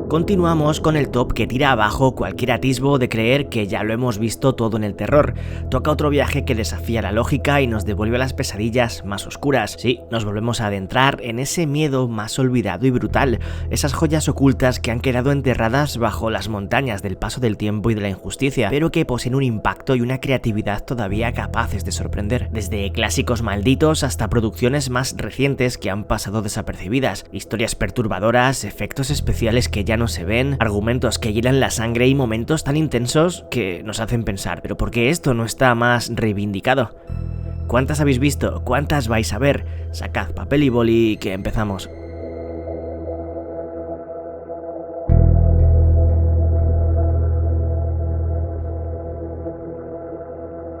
Continuamos con el top que tira abajo cualquier atisbo de creer que ya lo hemos visto todo en el terror. Toca otro viaje que desafía la lógica y nos devuelve a las pesadillas más oscuras. Sí, nos volvemos a adentrar en ese miedo más olvidado y brutal, esas joyas ocultas que han quedado enterradas bajo las montañas del paso del tiempo y de la injusticia, pero que poseen un impacto y una creatividad todavía capaces de sorprender. Desde clásicos malditos hasta producciones más recientes que han pasado desapercibidas, historias perturbadoras, efectos especiales que ya no se ven, argumentos que hielan la sangre y momentos tan intensos que nos hacen pensar, ¿pero por qué esto no está más reivindicado? ¿Cuántas habéis visto? ¿Cuántas vais a ver? Sacad papel y boli que empezamos.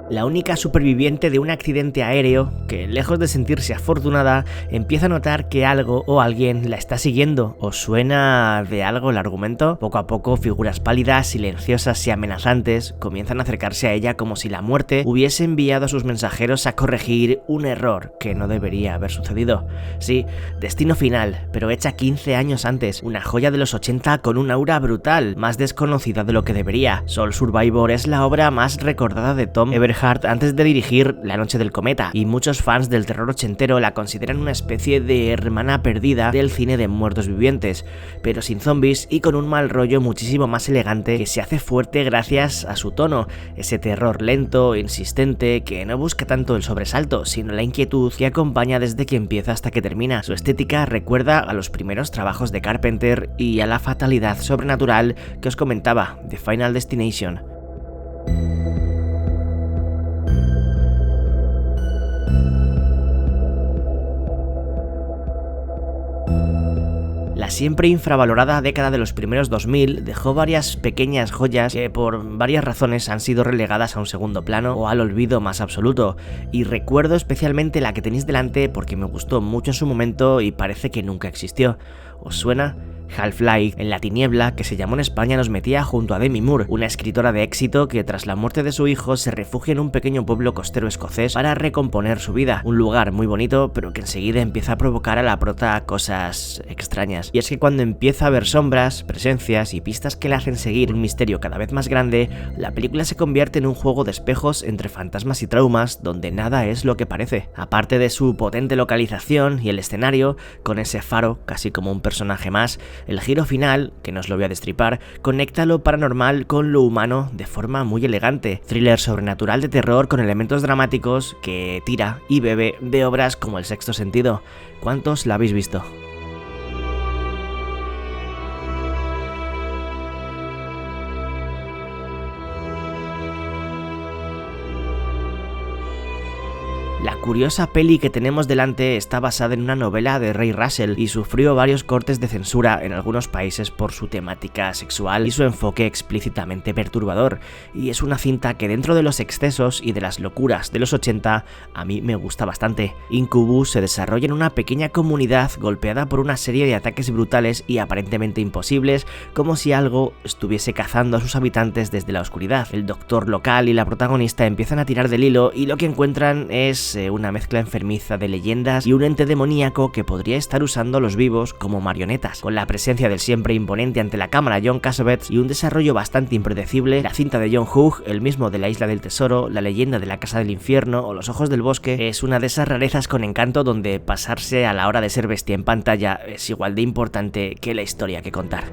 La única superviviente de un accidente aéreo que, lejos de sentirse afortunada, empieza a notar que algo o alguien la está siguiendo. ¿Os suena de algo el argumento? Poco a poco, figuras pálidas, silenciosas y amenazantes comienzan a acercarse a ella como si la muerte hubiese enviado a sus mensajeros a corregir un error que no debería haber sucedido. Sí, Destino Final, pero hecha 15 años antes, una joya de los 80 con un aura brutal, más desconocida de lo que debería. Soul Survivor es la obra más recordada de Tom Everhart antes de dirigir La Noche del Cometa, y muchos fans del terror ochentero la consideran una especie de hermana perdida del cine de muertos vivientes, pero sin zombies y con un mal rollo muchísimo más elegante que se hace fuerte gracias a su tono, ese terror lento, insistente, que no busca tanto el sobresalto, sino la inquietud que acompaña desde que empieza hasta que termina. Su estética recuerda a los primeros trabajos de Carpenter y a la fatalidad sobrenatural que os comentaba, de Final Destination. La siempre infravalorada década de los primeros 2000 dejó varias pequeñas joyas que por varias razones han sido relegadas a un segundo plano o al olvido más absoluto, y recuerdo especialmente la que tenéis delante porque me gustó mucho en su momento y parece que nunca existió. ¿Os suena? Half-Life, en la tiniebla, que se llamó en España, nos metía junto a Demi Moore, una escritora de éxito que tras la muerte de su hijo se refugia en un pequeño pueblo costero escocés para recomponer su vida. Un lugar muy bonito, pero que enseguida empieza a provocar a la prota cosas extrañas. Y es que cuando empieza a ver sombras, presencias y pistas que le hacen seguir un misterio cada vez más grande, la película se convierte en un juego de espejos entre fantasmas y traumas donde nada es lo que parece. Aparte de su potente localización y el escenario, con ese faro, casi como un personaje más, el giro final, que no os lo voy a destripar, conecta lo paranormal con lo humano de forma muy elegante. Thriller sobrenatural de terror con elementos dramáticos que tira y bebe de obras como El Sexto Sentido. ¿Cuántos la habéis visto? La curiosa peli que tenemos delante está basada en una novela de Ray Russell y sufrió varios cortes de censura en algunos países por su temática sexual y su enfoque explícitamente perturbador, y es una cinta que dentro de los excesos y de las locuras de los 80 a mí me gusta bastante. Incubus se desarrolla en una pequeña comunidad golpeada por una serie de ataques brutales y aparentemente imposibles, como si algo estuviese cazando a sus habitantes desde la oscuridad. El doctor local y la protagonista empiezan a tirar del hilo y lo que encuentran es una mezcla enfermiza de leyendas y un ente demoníaco que podría estar usando a los vivos como marionetas. Con la presencia del siempre imponente ante la cámara John Cassavetes y un desarrollo bastante impredecible, la cinta de John Hughes, el mismo de La Isla del Tesoro, La Leyenda de la Casa del Infierno o Los Ojos del Bosque, es una de esas rarezas con encanto donde pasarse a la hora de ser bestia en pantalla es igual de importante que la historia que contar.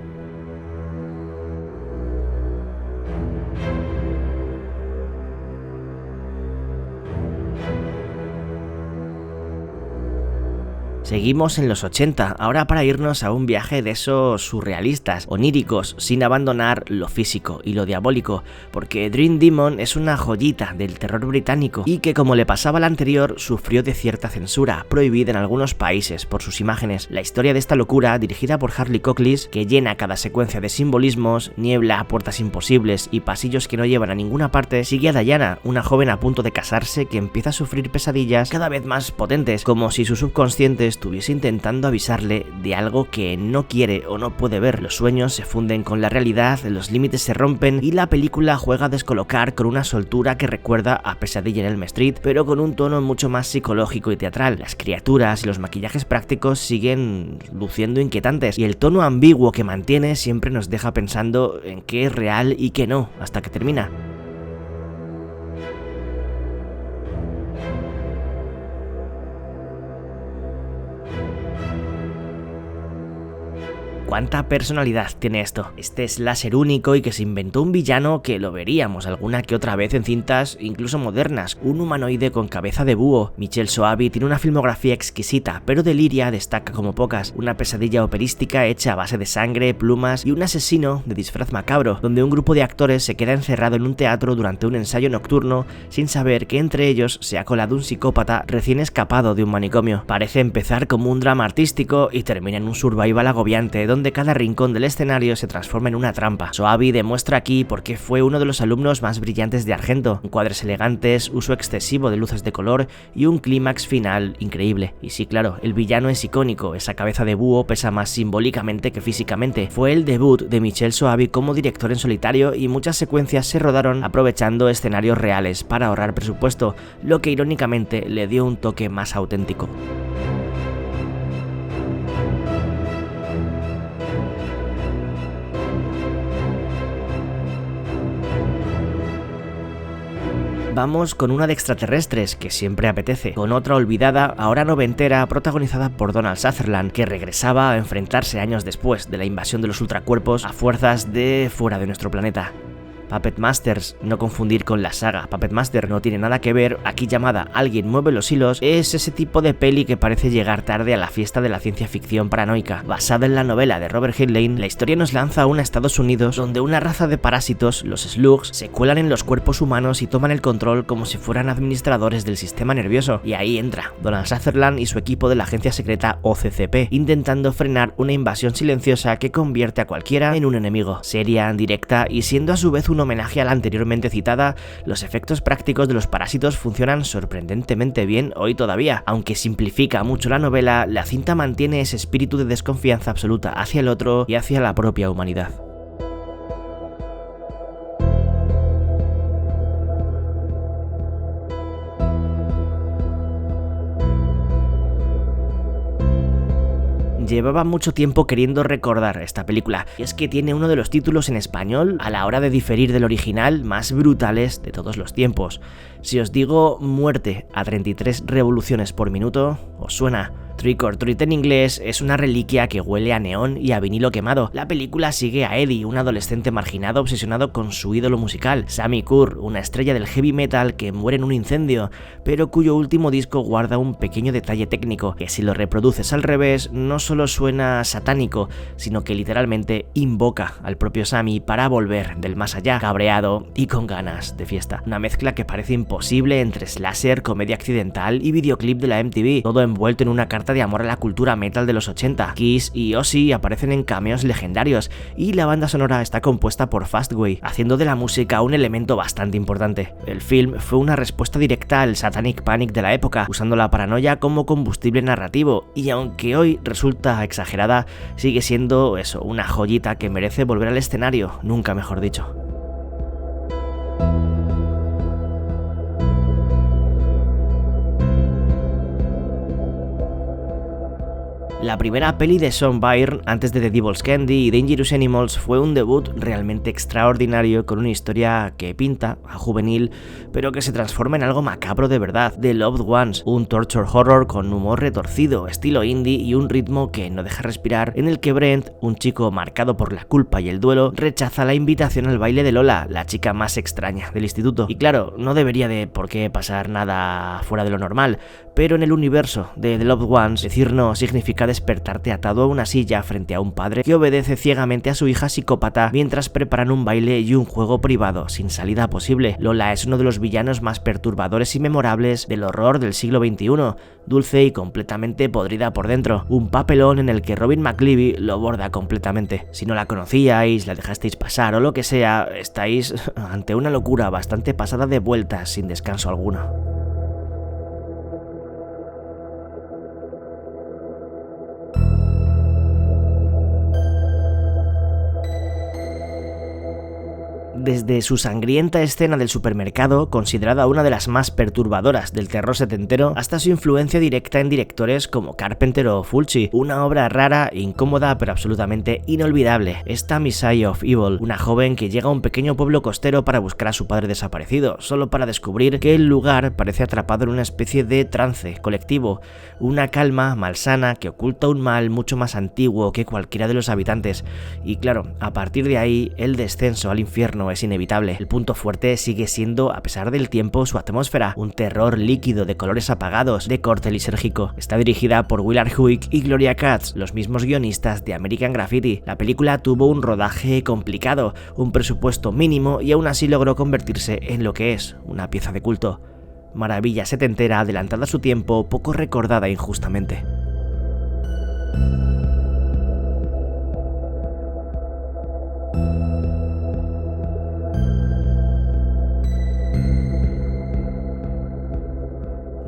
Seguimos en los 80, ahora para irnos a un viaje de esos surrealistas, oníricos, sin abandonar lo físico y lo diabólico, porque Dream Demon es una joyita del terror británico y que, como le pasaba al anterior, sufrió de cierta censura, prohibida en algunos países por sus imágenes. La historia de esta locura, dirigida por Harley Coclis, que llena cada secuencia de simbolismos, niebla, puertas imposibles y pasillos que no llevan a ninguna parte, sigue a Diana, una joven a punto de casarse que empieza a sufrir pesadillas cada vez más potentes, como si su subconsciente estuviese intentando avisarle de algo que no quiere o no puede ver. Los sueños se funden con la realidad, los límites se rompen y la película juega a descolocar con una soltura que recuerda a Pesadilla en Elm Street, pero con un tono mucho más psicológico y teatral. Las criaturas y los maquillajes prácticos siguen luciendo inquietantes y el tono ambiguo que mantiene siempre nos deja pensando en qué es real y qué no, hasta que termina. ¿Cuánta personalidad tiene esto? Este slasher único y que se inventó un villano que lo veríamos alguna que otra vez en cintas incluso modernas, un humanoide con cabeza de búho. Michelle Soavi tiene una filmografía exquisita, pero Deliria destaca como pocas, una pesadilla operística hecha a base de sangre, plumas y un asesino de disfraz macabro, donde un grupo de actores se queda encerrado en un teatro durante un ensayo nocturno sin saber que entre ellos se ha colado un psicópata recién escapado de un manicomio. Parece empezar como un drama artístico y termina en un survival agobiante, donde cada rincón del escenario se transforma en una trampa. Soavi demuestra aquí por qué fue uno de los alumnos más brillantes de Argento: encuadres elegantes, uso excesivo de luces de color y un clímax final increíble. Y sí, claro, el villano es icónico, esa cabeza de búho pesa más simbólicamente que físicamente. Fue el debut de Michelle Soavi como director en solitario y muchas secuencias se rodaron aprovechando escenarios reales para ahorrar presupuesto, lo que irónicamente le dio un toque más auténtico. Vamos con una de extraterrestres, que siempre apetece, con otra olvidada, ahora noventera, protagonizada por Donald Sutherland, que regresaba a enfrentarse años después de la invasión de los ultracuerpos a fuerzas de fuera de nuestro planeta. Puppet Masters, no confundir con la saga Puppet Master, no tiene nada que ver, aquí llamada Alguien mueve los hilos, es ese tipo de peli que parece llegar tarde a la fiesta de la ciencia ficción paranoica. Basada en la novela de Robert Heinlein, la historia nos lanza a un Estados Unidos donde una raza de parásitos, los slugs, se cuelan en los cuerpos humanos y toman el control como si fueran administradores del sistema nervioso. Y ahí entra Donald Sutherland y su equipo de la agencia secreta OCCP, intentando frenar una invasión silenciosa que convierte a cualquiera en un enemigo. Seria, directa y siendo a su vez un homenaje a la anteriormente citada, los efectos prácticos de los parásitos funcionan sorprendentemente bien hoy todavía. Aunque simplifica mucho la novela, la cinta mantiene ese espíritu de desconfianza absoluta hacia el otro y hacia la propia humanidad. Llevaba mucho tiempo queriendo recordar esta película, y es que tiene uno de los títulos en español, a la hora de diferir del original, más brutales de todos los tiempos. Si os digo Muerte a 33 revoluciones por minuto, ¿os suena? Trick or Treat en inglés es una reliquia que huele a neón y a vinilo quemado. La película sigue a Eddie, un adolescente marginado obsesionado con su ídolo musical, Sammy Curr, una estrella del heavy metal que muere en un incendio, pero cuyo último disco guarda un pequeño detalle técnico, que si lo reproduces al revés no solo suena satánico, sino que literalmente invoca al propio Sammy para volver del más allá, cabreado y con ganas de fiesta. Una mezcla que parece imposible entre slasher, comedia accidental y videoclip de la MTV, todo envuelto en una carta de amor a la cultura metal de los 80. Kiss y Ozzy aparecen en cameos legendarios y la banda sonora está compuesta por Fastway, haciendo de la música un elemento bastante importante. El film fue una respuesta directa al Satanic Panic de la época, usando la paranoia como combustible narrativo, y aunque hoy resulta exagerada, sigue siendo eso, una joyita que merece volver al escenario, nunca mejor dicho. La primera peli de Sean Byrne antes de The Devil's Candy y Dangerous Animals fue un debut realmente extraordinario, con una historia que pinta a juvenil pero que se transforma en algo macabro de verdad. The Loved Ones, un torture horror con humor retorcido, estilo indie y un ritmo que no deja respirar, en el que Brent, un chico marcado por la culpa y el duelo, rechaza la invitación al baile de Lola, la chica más extraña del instituto. Y claro, no debería de por qué pasar nada fuera de lo normal, pero en el universo de The Loved Ones, decir no significa despertarte atado a una silla frente a un padre que obedece ciegamente a su hija psicópata mientras preparan un baile y un juego privado sin salida posible. Lola es uno de los villanos más perturbadores y memorables del horror del siglo XXI, dulce y completamente podrida por dentro, un papelón en el que Robin McLeavy lo borda completamente. Si no la conocíais, la dejasteis pasar o lo que sea, estáis ante una locura bastante pasada de vueltas sin descanso alguno. Desde su sangrienta escena del supermercado, considerada una de las más perturbadoras del terror setentero, hasta su influencia directa en directores como Carpenter o Fulci, una obra rara, incómoda pero absolutamente inolvidable. Esta Messiah of Evil, una joven que llega a un pequeño pueblo costero para buscar a su padre desaparecido, solo para descubrir que el lugar parece atrapado en una especie de trance colectivo, una calma malsana que oculta un mal mucho más antiguo que cualquiera de los habitantes. Y claro, a partir de ahí, el descenso al infierno es inevitable. El punto fuerte sigue siendo, a pesar del tiempo, su atmósfera, un terror líquido de colores apagados, de corte lisérgico. Está dirigida por Willard Huyck y Gloria Katz, los mismos guionistas de American Graffiti. La película tuvo un rodaje complicado, un presupuesto mínimo y aún así logró convertirse en lo que es, una pieza de culto. Maravilla setentera, adelantada a su tiempo, poco recordada injustamente.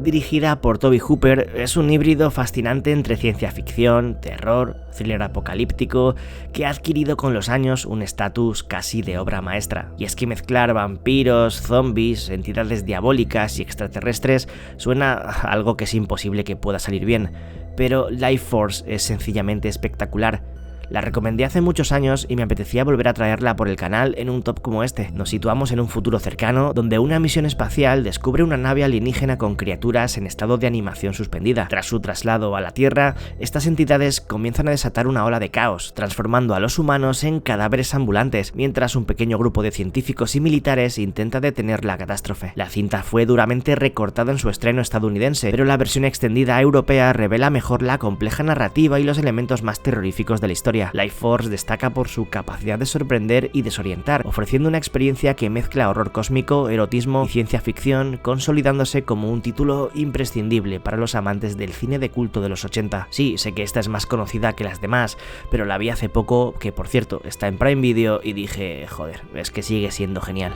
Dirigida por Tobe Hooper, es un híbrido fascinante entre ciencia ficción, terror, thriller apocalíptico, que ha adquirido con los años un estatus casi de obra maestra. Y es que mezclar vampiros, zombies, entidades diabólicas y extraterrestres suena a algo que es imposible que pueda salir bien, pero Life Force es sencillamente espectacular. La recomendé hace muchos años y me apetecía volver a traerla por el canal en un top como este. Nos situamos en un futuro cercano donde una misión espacial descubre una nave alienígena con criaturas en estado de animación suspendida. Tras su traslado a la Tierra, estas entidades comienzan a desatar una ola de caos, transformando a los humanos en cadáveres ambulantes, mientras un pequeño grupo de científicos y militares intenta detener la catástrofe. La cinta fue duramente recortada en su estreno estadounidense, pero la versión extendida europea revela mejor la compleja narrativa y los elementos más terroríficos de la historia. Life Force destaca por su capacidad de sorprender y desorientar, ofreciendo una experiencia que mezcla horror cósmico, erotismo y ciencia ficción, consolidándose como un título imprescindible para los amantes del cine de culto de los 80. Sí, sé que esta es más conocida que las demás, pero la vi hace poco, que por cierto está en Prime Video, y dije, joder, es que sigue siendo genial.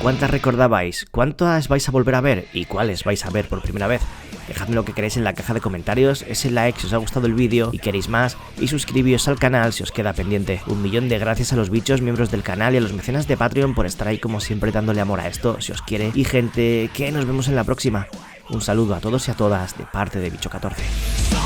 ¿Cuántas recordabais? ¿Cuántas vais a volver a ver? ¿Y cuáles vais a ver por primera vez? Dejadme lo que queréis en la caja de comentarios, ese like si os ha gustado el vídeo y queréis más, y suscribíos al canal si os queda pendiente. 1.000.000 de gracias a los bichos, miembros del canal, y a los mecenas de Patreon por estar ahí como siempre dándole amor a esto, si os quiere. Y gente, que nos vemos en la próxima. Un saludo a todos y a todas de parte de Bicho14.